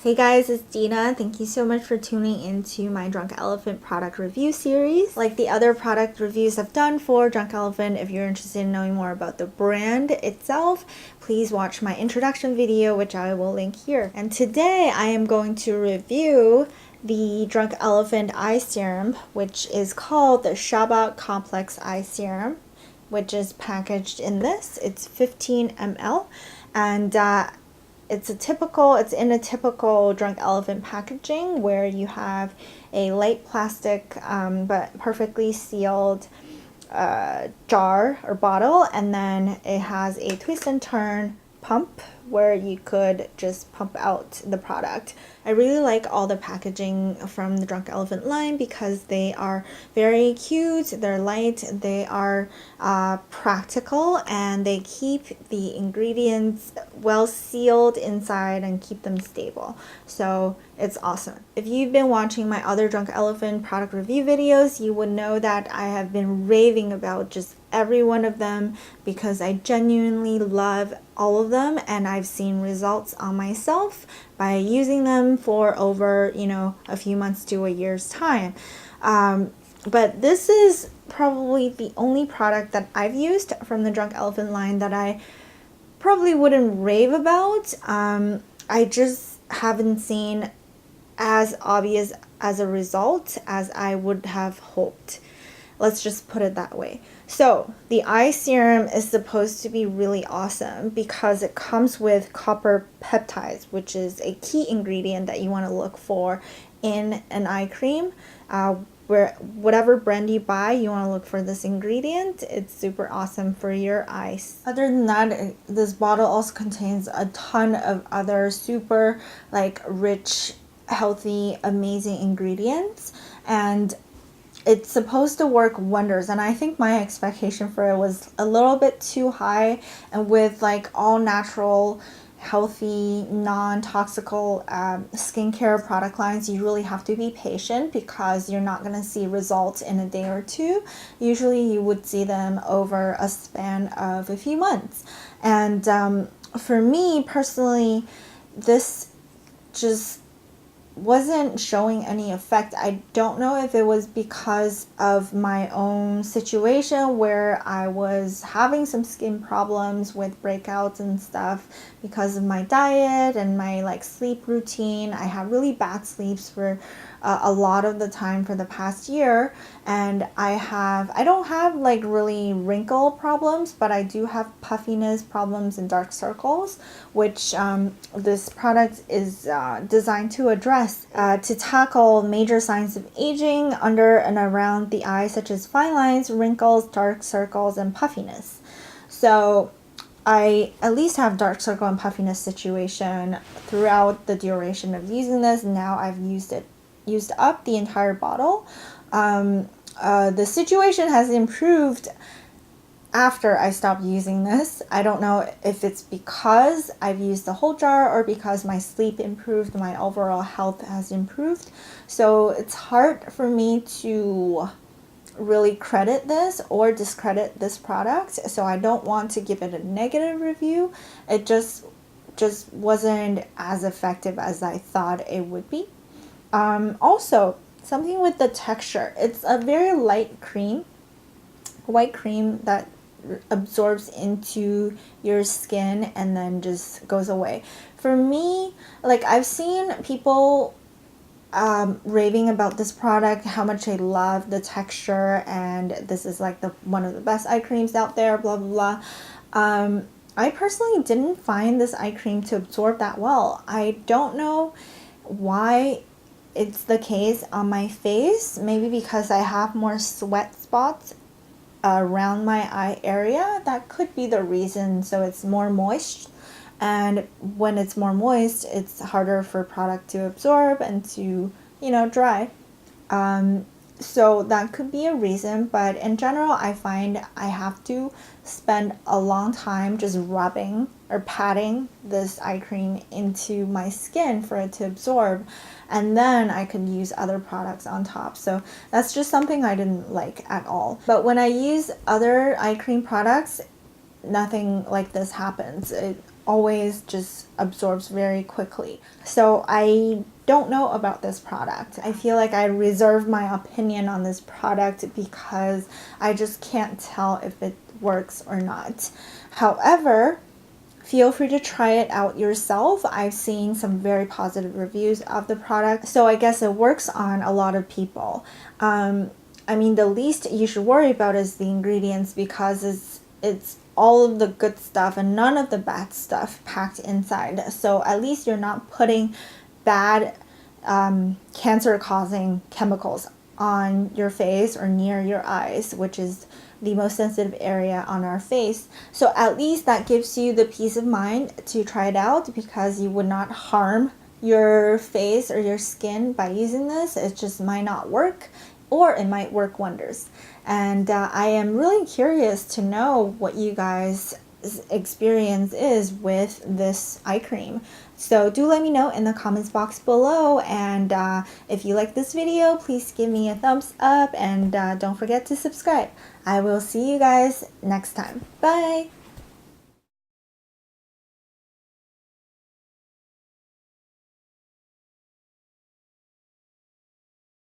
Hey guys, it's Dina. Thank you so much for tuning into my Drunk Elephant product review series. Like the other product reviews I've done for Drunk Elephant, if you're interested in knowing more about the brand itself, please watch my introduction video, which I will link here. And today I am going to review the Drunk Elephant Eye Serum, which is called the Shaba Complex Eye Serum, which is packaged in this. It's 15 ml, and it's in a typical Drunk Elephant packaging where you have a light plastic but perfectly sealed jar or bottle, and then it has a twist and turn pump where you could just pump out the product. I really like all the packaging from the Drunk Elephant line because they are very cute, they're light, they are practical, and they keep the ingredients well sealed inside and keep them stable. So it's awesome. If you've been watching my other Drunk Elephant product review videos, you would know that I have been raving about just every one of them because I genuinely love all of them, and I've seen results on myself by using them for over, a few months to a year's time. But this is probably the only product that I've used from the Drunk Elephant line that I probably wouldn't rave about. I just haven't seen as obvious as a result as I would have hoped. Let's just put it that way. So the eye serum is supposed to be really awesome because it comes with copper peptides, which is a key ingredient that you want to look for in an eye cream. Where whatever brand you buy, you want to look for this ingredient. It's super awesome for your eyes. Other than that, this bottle also contains a ton of other super rich, healthy, amazing ingredients, and it's supposed to work wonders. And I think my expectation for it was a little bit too high, and with all natural, healthy, non-toxical skincare product lines, you really have to be patient because you're not going to see results in a day or two. Usually you would see them over a span of a few months. And for me personally, this just wasn't showing any effect. I don't know if it was because of my own situation where I was having some skin problems with breakouts and stuff because of my diet and my sleep routine. I had really bad sleeps for a lot of the time for the past year, and I don't have really wrinkle problems, but I do have puffiness problems and dark circles, which this product is designed to address to tackle major signs of aging under and around the eye, such as fine lines, wrinkles, dark circles, and puffiness. So I at least have dark circle and puffiness situation throughout the duration of using this. Now I've used up the entire bottle. The situation has improved after I stopped using this. I don't know if it's because I've used the whole jar or because my sleep improved, my overall health has improved. So it's hard for me to really credit this or discredit this product. So I don't want to give it a negative review. It just wasn't as effective as I thought it would be. Also, something with the texture. It's a very light cream, white cream that absorbs into your skin and then just goes away. For me, I've seen people raving about this product, how much they love the texture, and this is one of the best eye creams out there, blah blah blah. I personally didn't find this eye cream to absorb that well. I don't know why it's the case on my face. Maybe because I have more sweat spots around my eye area. That could be the reason. So it's more moist, and when it's more moist, it's harder for product to absorb and to dry. So that could be a reason, but in general, I find I have to spend a long time just rubbing or patting this eye cream into my skin for it to absorb, and then I can use other products on top. So that's just something I didn't like at all. But when I use other eye cream products, nothing like this happens. always just absorbs very quickly. So I don't know about this product. I feel like I reserve my opinion on this product because I just can't tell if it works or not. However, feel free to try it out yourself. I've seen some very positive reviews of the product, so I guess it works on a lot of people. I mean, the least you should worry about is the ingredients, because it's all of the good stuff and none of the bad stuff packed inside. So at least you're not putting bad cancer-causing chemicals on your face or near your eyes, which is the most sensitive area on our face. So at least that gives you the peace of mind to try it out, because you would not harm your face or your skin by using this. It just might not work, or it might work wonders. And I am really curious to know what you guys' experience is with this eye cream. So do let me know in the comments box below, and if you like this video, please give me a thumbs up, and don't forget to subscribe. I will see you guys next time. Bye!